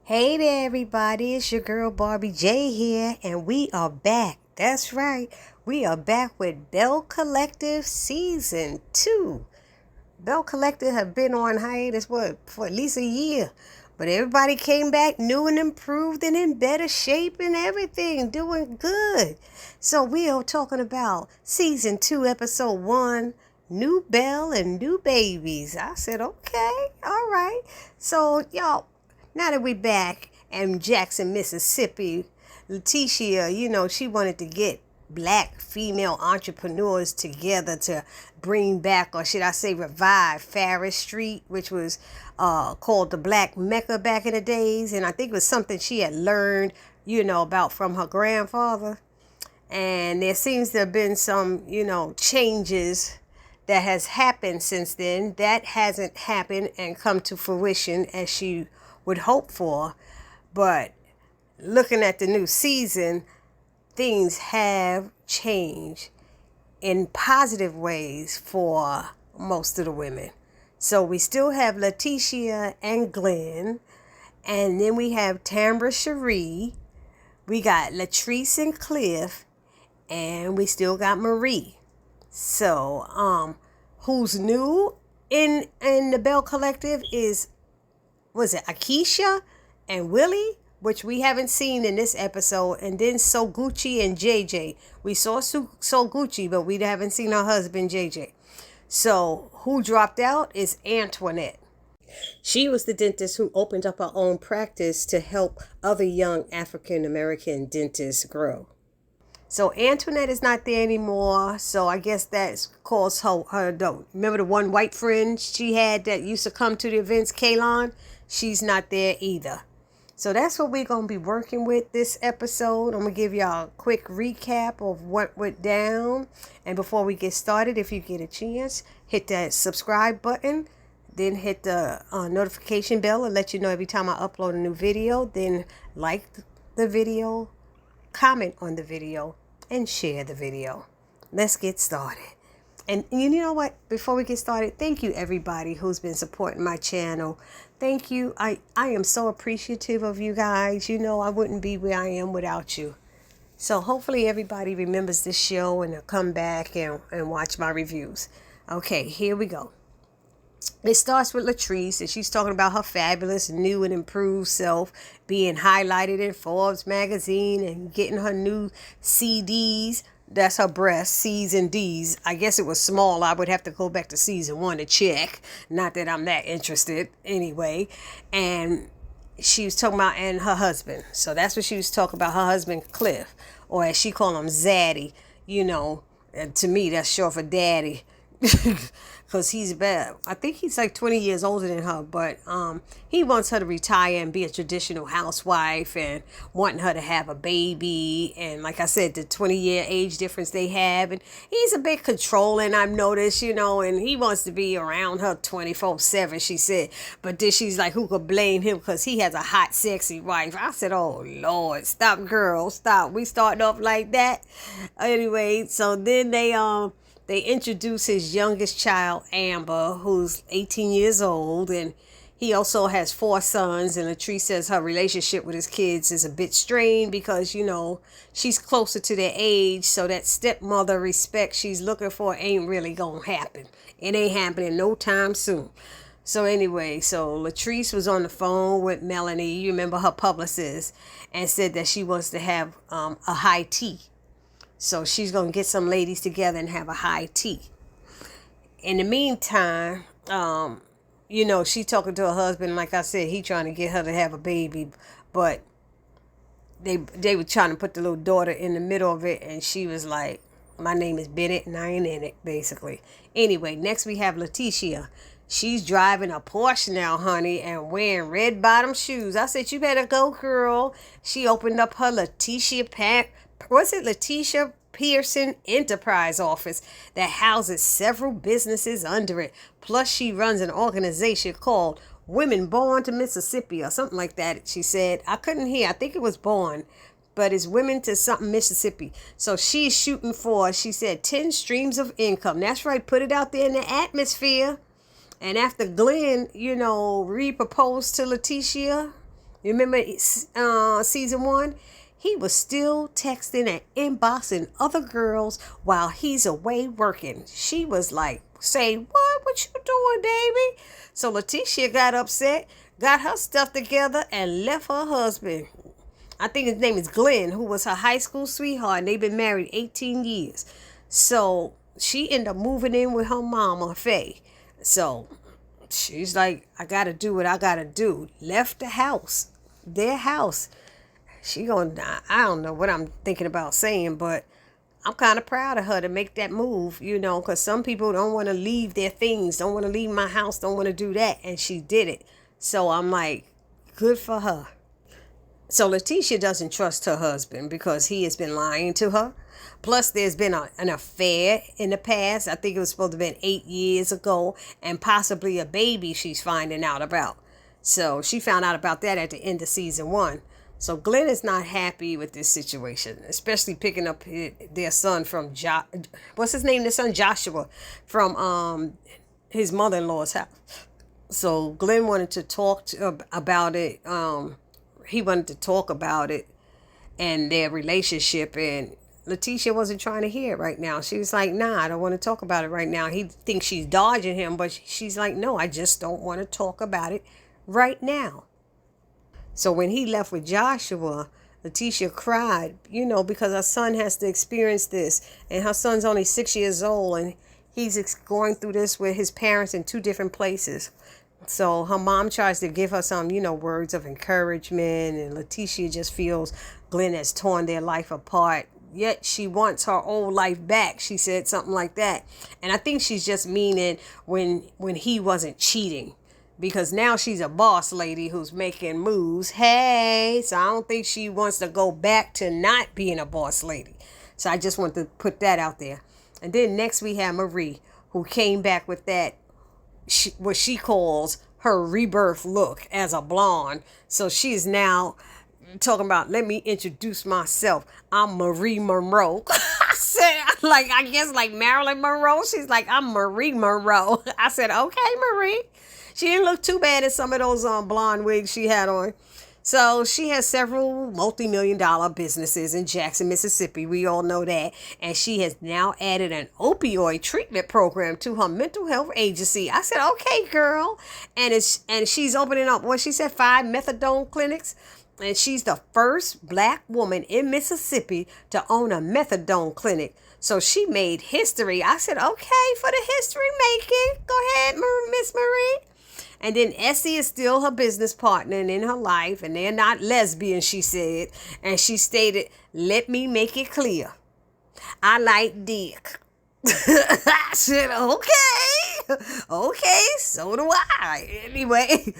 Hey there, everybody. It's your girl Barbie J here, and we are back. That's right. We are back with Belle Collective Season 2. Belle Collective have been on hiatus, for at least a year. But everybody came back new and improved and in better shape and everything, doing good. So we are talking about Season 2, Episode 1, New Belle and New Babies. I said, okay, all right. So, y'all, now that we're back in Jackson, Mississippi, Leticia, she wanted to get black female entrepreneurs together to bring back, or should I say revive, Farris Street, which was called the Black Mecca back in the days. And I think it was something she had learned, about from her grandfather. And there seems to have been some, changes that has happened since then. That hasn't happened and come to fruition as she would hope for. But looking at the new season, things have changed in positive ways for most of the women. So we still have Leticia and Glenn, and then we have Tamra Marie, we got Latrice and Cliff, and we still got Marie. So who's new in the Belle Collective was it Akeisha and Willie, which we haven't seen in this episode, and then So Gucci and JJ. We saw So Gucci, but we haven't seen her husband JJ. So who dropped out is Antoinette. She was the dentist who opened up her own practice to help other young African American dentists grow. So Antoinette is not there anymore. So I guess that's caused her remember the one white friend she had that used to come to the events, Kaylon? She's not there either. So that's what we're going to be working with this episode. I'm going to give y'all a quick recap of what went down. And before we get started, if you get a chance, hit that subscribe button. Then hit the notification bell and let you know every time I upload a new video. Then like the video, comment on the video, and share the video. Let's get started. And you know what? Before we get started, thank you everybody who's been supporting my channel. Thank you. I am so appreciative of you guys. I wouldn't be where I am without you. So hopefully everybody remembers this show and they'll come back and watch my reviews. Okay, here we go. It starts with Latrice, and she's talking about her fabulous, new and improved self being highlighted in Forbes magazine and getting her new CDs. That's her breast, C's and D's. I guess it was small. I would have to go back to season 1 to check. Not that I'm that interested anyway. And she was talking about, and her husband. So that's what she was talking about, her husband, Cliff. Or as she called him, Zaddy. And to me, that's short for daddy. Because he's bad. I think he's like 20 years older than her, but he wants her to retire and be a traditional housewife and wanting her to have a baby. And like I said, the 20-year age difference they have. And he's a bit controlling, I've noticed, and he wants to be around her 24/7, she said. But then she's like, who could blame him because he has a hot, sexy wife? I said, oh, Lord, stop, girl, stop. We starting off like that? Anyway, so then they introduce his youngest child, Amber, who's 18 years old, and he also has 4 sons. And Latrice says her relationship with his kids is a bit strained because, she's closer to their age, so that stepmother respect she's looking for ain't really gonna happen. It ain't happening no time soon. So anyway, so Latrice was on the phone with Melanie, you remember her publicist, and said that she wants to have a high tea. So she's going to get some ladies together and have a high tea. In the meantime, she's talking to her husband. Like I said, he trying to get her to have a baby. But they were trying to put the little daughter in the middle of it. And she was like, my name is Bennett and I ain't in it, basically. Anyway, next we have Leticia. She's driving a Porsche now, honey, and wearing red bottom shoes. I said, you better go, girl. She opened up her Leticia Pearson Enterprise office that houses several businesses under it. Plus, she runs an organization called Women Born to Mississippi or something like that, she said. I couldn't hear. I think it was Born, but it's Women to something Mississippi. So she's shooting for, she said, 10 streams of income. That's right. Put it out there in the atmosphere. And after Glenn, re-proposed to Leticia, You remember season 1? He was still texting and inboxing other girls while he's away working. She was like, say, what you doing, baby? So Leticia got upset, got her stuff together, and left her husband. I think his name is Glenn, who was her high school sweetheart, and they've been married 18 years. So she ended up moving in with her mama, Faye. So she's like, I gotta do what I gotta do. Left the house, their house. I don't know what I'm thinking about saying, but I'm kind of proud of her to make that move, because some people don't want to leave their things, don't want to leave my house, don't want to do that. And she did it. So I'm like, good for her. So Leticia doesn't trust her husband because he has been lying to her. Plus, there's been an affair in the past. I think it was supposed to have been 8 years ago, and possibly a baby she's finding out about. So she found out about that at the end of season 1. So Glenn is not happy with this situation, especially picking up their son from what's his name? Their son Joshua from his mother-in-law's house. So Glenn wanted to talk about it. He wanted to talk about it and their relationship, and Leticia wasn't trying to hear it right now. She was like, nah, I don't want to talk about it right now. He thinks she's dodging him, but she's like, no, I just don't want to talk about it right now. So when he left with Joshua, Leticia cried, because her son has to experience this. And her son's only 6 years old, and he's going through this with his parents in 2 different places. So her mom tries to give her some, words of encouragement. And Leticia just feels Glenn has torn their life apart. Yet she wants her old life back. She said something like that. And I think she's just meaning when he wasn't cheating. Because now she's a boss lady who's making moves. Hey, so I don't think she wants to go back to not being a boss lady. So I just want to put that out there. And then next we have Marie, who came back with that, what she calls her rebirth look as a blonde. So she is now talking about, let me introduce myself. I'm Marie Monroe. I said, I guess like Marilyn Monroe. She's like, I'm Marie Monroe. I said, okay, Marie. She didn't look too bad in some of those blonde wigs she had on. So she has several multi-million-dollar businesses in Jackson, Mississippi. We all know that. And she has now added an opioid treatment program to her mental health agency. I said, okay, girl. And she's opening up, 5 methadone clinics. And she's the first Black woman in Mississippi to own a methadone clinic. So she made history. I said, okay, for the history making. Go ahead, Miss Marie. And then Essie is still her business partner in her life, and they're not lesbian, she said. And she stated, let me make it clear. I like dick. I said, okay, so do I. Anyway,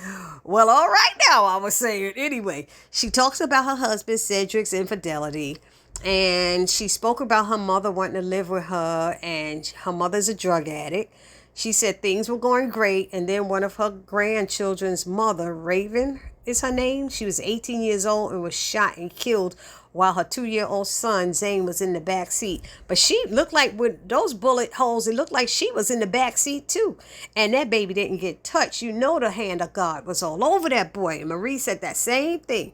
well, all right now, I was saying. Anyway, she talks about her husband Cedric's infidelity, and she spoke about her mother wanting to live with her, and her mother's a drug addict. She said things were going great, and then one of her grandchildren's mother, Raven is her name. She was 18 years old and was shot and killed while her 2-year-old son, Zane, was in the back seat. But she looked like, with those bullet holes, it looked like she was in the back seat too. And that baby didn't get touched. The hand of God was all over that boy. And Marie said that same thing.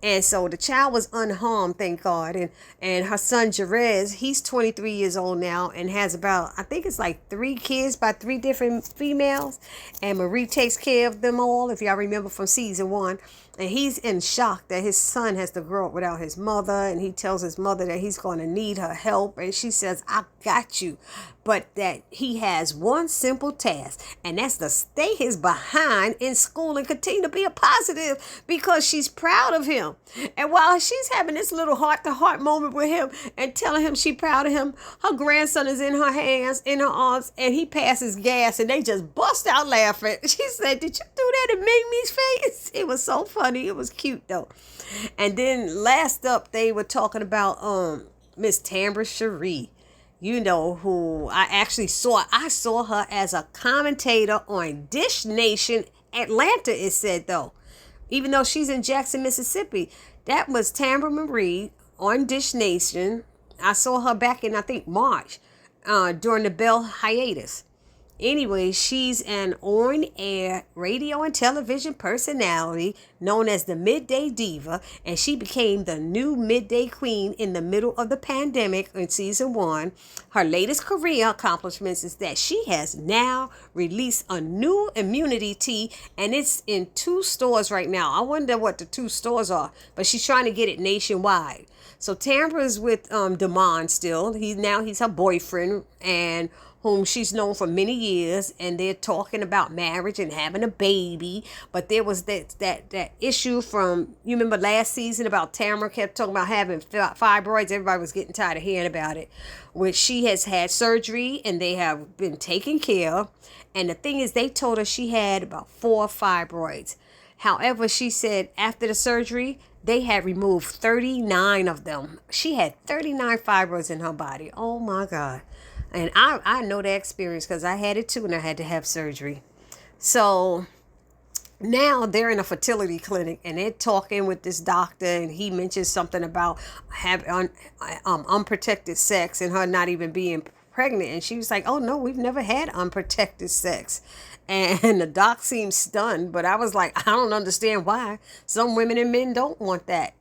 And so the child was unharmed, thank God. And her son, Jerez, he's 23 years old now and has about, I think it's like 3 kids by 3 different females. And Marie takes care of them all, if y'all remember from season 1. And he's in shock that his son has to grow up without his mother. And he tells his mother that he's going to need her help. And she says, I got you. But that he has one simple task, and that's to stay his behind in school and continue to be a positive, because she's proud of him. And while she's having this little heart-to-heart moment with him and telling him she's proud of him, her grandson is in her hands, in her arms, and he passes gas, and they just bust out laughing. She said, did you do that in Mimi's face? It was so funny. It was cute, though. And then last up, they were talking about Miss Tamra Marie. Who I actually saw. I saw her as a commentator on Dish Nation Atlanta, it said, though. Even though she's in Jackson, Mississippi. That was Tamra Marie on Dish Nation. I saw her back in, I think, March, during the Belle hiatus. Anyway, she's an on-air radio and television personality known as the Midday Diva, and she became the new Midday Queen in the middle of the pandemic in season 1. Her latest career accomplishments is that she has now released a new immunity tea, and it's in 2 stores right now. I wonder what the 2 stores are, but she's trying to get it nationwide. So Tamra's with Damon still. He's her boyfriend, and whom she's known for many years, and they're talking about marriage and having a baby. But there was that issue from, you remember last season about Tamra kept talking about having fibroids. Everybody was getting tired of hearing about it. Which she has had surgery, and they have been taken care of. And the thing is, they told her she had about 4 fibroids. However, she said after the surgery, they had removed 39 of them. She had 39 fibroids in her body. Oh my God. And I know that experience because I had it too, and I had to have surgery. So now they're in a fertility clinic, and they're talking with this doctor, and he mentions something about having unprotected sex and her not even being pregnant. And she was like, oh no, we've never had unprotected sex. And the doc seemed stunned, but I was like, I don't understand why. Some women and men don't want that.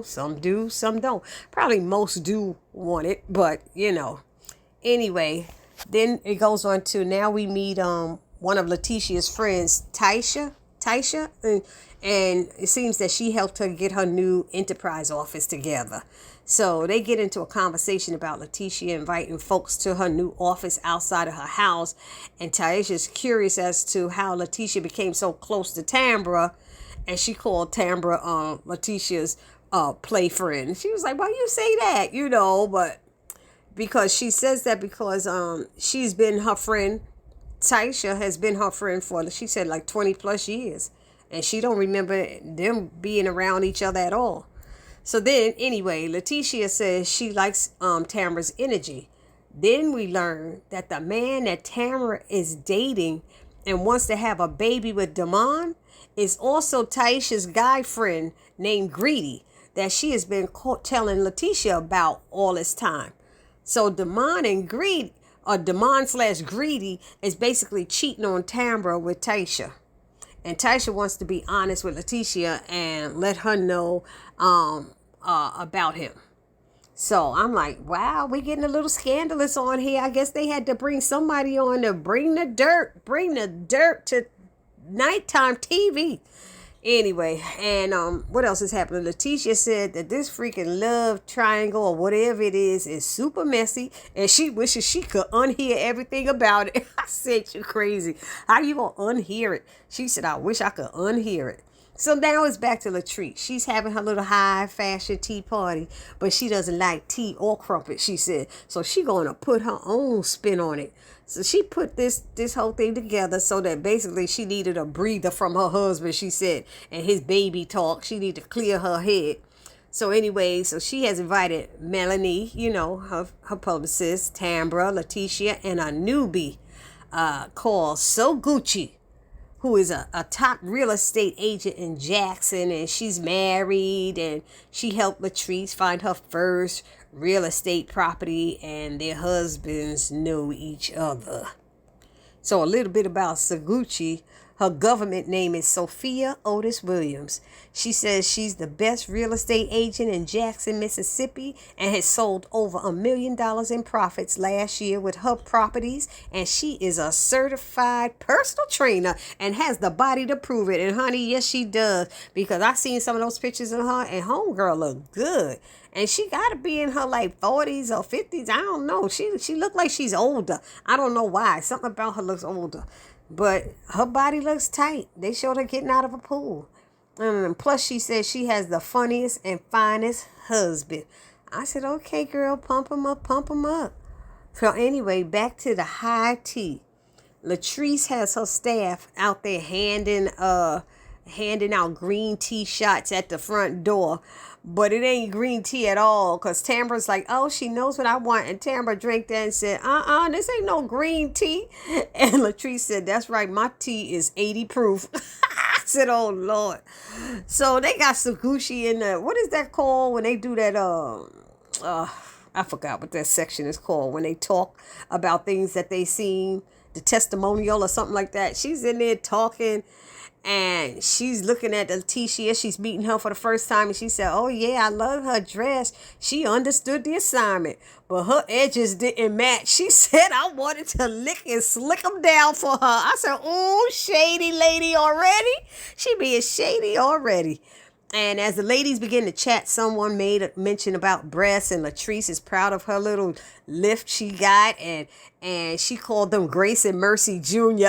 Some do, some don't. Probably most do want it, but Anyway, then it goes on to, now we meet one of Leticia's friends, Tasha, and it seems that she helped her get her new enterprise office together. So they get into a conversation about Leticia inviting folks to her new office outside of her house, and Tasha's curious as to how Leticia became so close to Tamra, and she called Tamra Leticia's play friend. She was like, why you say that? But because she says that because she's been her friend. Tasha has been her friend for, she said, like 20 plus years, and she don't remember them being around each other at all. So then anyway, Leticia says she likes Tamra's energy. Then we learn that the man that Tamra is dating and wants to have a baby with Damon is also Tasha's guy friend named Greedy that she has been telling Leticia about all this time. So Damon / Greedy is basically cheating on Tamra with Tasha. And Tasha wants to be honest with Leticia and let her know about him. So I'm like, wow, we're getting a little scandalous on here. I guess they had to bring somebody on to bring the dirt to nighttime TV. Anyway, and what else is happening? Leticia said that this freaking love triangle or whatever it is super messy, and she wishes she could unhear everything about it. I said, you crazy. How you gonna unhear it? She said, I wish I could unhear it. So now it's back to Latrice. She's having her little high fashion tea party, but she doesn't like tea or crumpet, she said. So she going to put her own spin on it. So she put this whole thing together so that basically she needed a breather from her husband, she said, and his baby talk. She needed to clear her head. So anyway, so she has invited Melanie, her publicist, Tamra, Leticia, and a newbie called So Gucci, who is a top real estate agent in Jackson, and she's married, and she helped Latrice find her first real estate property, and their husbands know each other. So a little bit about Seguchi. Her government name is Sophia Otis Williams. She says she's the best real estate agent in Jackson, Mississippi, and has sold over $1 million in profits last year with her properties. And she is a certified personal trainer and has the body to prove it. And honey, yes, she does, because I seen some of those pictures of her, and homegirl look good. And she got to be in her like 40s or 50s. I don't know. She looked like she's older. I don't know why. Something about her looks older. But her body looks tight. They showed her getting out of a pool. Plus, she said she has the funniest and finest husband. I said, okay, girl, pump him up, pump him up. So anyway, back to the high tea. Latrice has her staff out there handing out green tea shots at the front door. But it ain't green tea at all, because Tamra's like, oh, she knows what I want. And Tamra drank that and said, this ain't no green tea. And Latrice said, that's right, my tea is 80 proof. I said, oh, Lord. So they got Saguchi in the, what is that called when they do that, I forgot what that section is called, when they talk about things that they seen. the testimonial or something like that. She's in there talking, and she's looking at Leticia. She's meeting her for the first time, and she said, oh yeah, I love her dress. She understood the assignment, but her edges didn't match. She said I wanted to lick and slick them down for her. I said, oh, shady lady already. She being shady already. And as the ladies begin to chat, someone made a mention about breasts, and Latrice is proud of her little lift she got, and she called them Grace and Mercy Jr.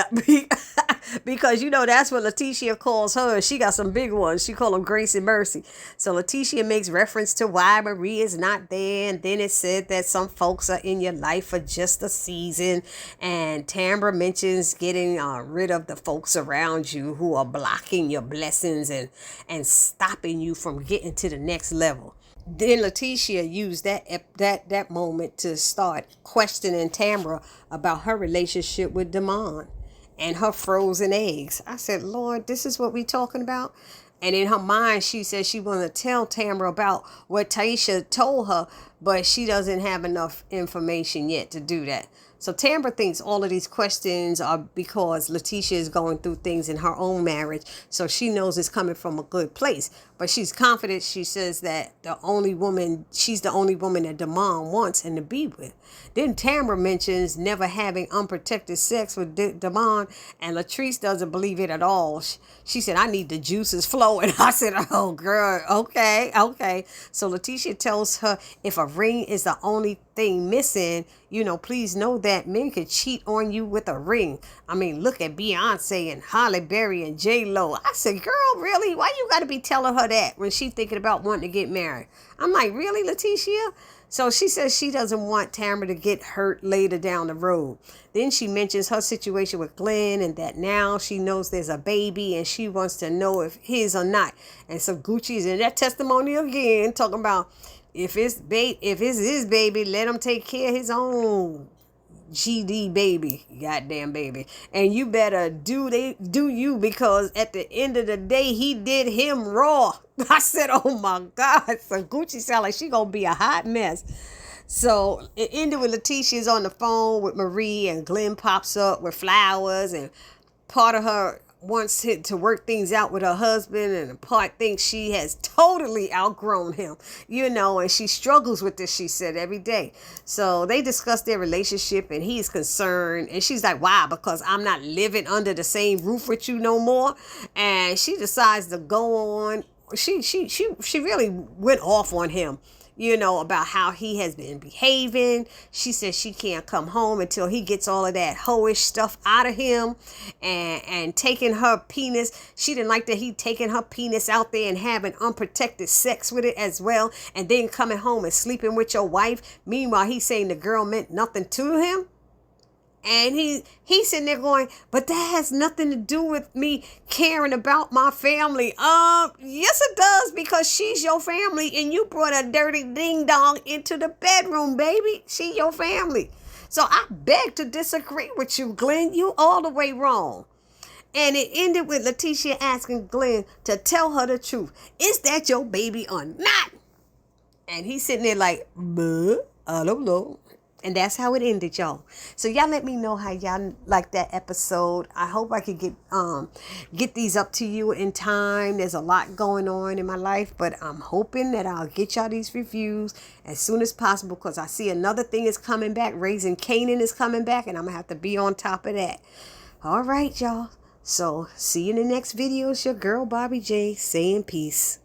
because that's what Leticia calls her. She got some big ones. She called them Grace and Mercy. So Leticia makes reference to why Marie is not there, and then it said that some folks are in your life for just a season, and Tamra mentions getting rid of the folks around you who are blocking your blessings and stopping you from getting to the next level. Then Leticia used that moment to start questioning Tamra about her relationship with Damon and her frozen eggs. I said, Lord, this is what we talking about? And in her mind, she said she wanted to tell Tamra about what Tasha told her, but she doesn't have enough information yet to do that. So Tamra thinks all of these questions are because Leticia is going through things in her own marriage. So she knows it's coming from a good place. But she's confident. She says that she's the only woman that Damon wants and to be with. Then Tamra mentions never having unprotected sex with Damon, and Latrice doesn't believe it at all. She said, I need the juices flowing. I said, oh, girl, okay. So Leticia tells her if a ring is the only thing missing, please know that men could cheat on you with a ring. I mean, look at Beyonce and Halle Berry and J-Lo. I said, girl, really? Why you got to be telling her that when she thinking about wanting to get married? I'm like, really, Leticia? So she says she doesn't want Tamra to get hurt later down the road. Then she mentions her situation with Glenn and that now she knows there's a baby and she wants to know if his or not. And so Gucci's in that testimony again talking about if it's his baby, let him take care of his own GD baby, goddamn baby. And you better do you, because at the end of the day, he did him raw. I said, oh my God. So Gucci sound like she gonna be a hot mess. So it ended with Leticia's on the phone with Marie, and Glenn pops up with flowers, and part of her wants to work things out with her husband, and the part thinks she has totally outgrown him, and she struggles with this, she said, every day. So they discuss their relationship, and he's concerned, and she's like, why? Because I'm not living under the same roof with you no more. And she decides to go on. She really went off on him, about how he has been behaving. She says she can't come home until he gets all of that hoish stuff out of him, and taking her penis. She didn't like that he taking her penis out there and having unprotected sex with it as well, and then coming home and sleeping with your wife. Meanwhile, he's saying the girl meant nothing to him. And he's sitting there going, but that has nothing to do with me caring about my family. Yes, it does, because she's your family, and you brought a dirty ding dong into the bedroom, baby. She your family. So I beg to disagree with you, Glenn. You all the way wrong. And it ended with Leticia asking Glenn to tell her the truth. Is that your baby or not? And he's sitting there like, I don't know. And that's how it ended, y'all. So y'all let me know how y'all like that episode. I hope I could get these up to you in time. There's a lot going on in my life, but I'm hoping that I'll get y'all these reviews as soon as possible, because I see another thing is coming back. Raising Canaan is coming back, and I'm going to have to be on top of that. All right, y'all. So see you in the next video. It's your girl, Barbie J, saying peace.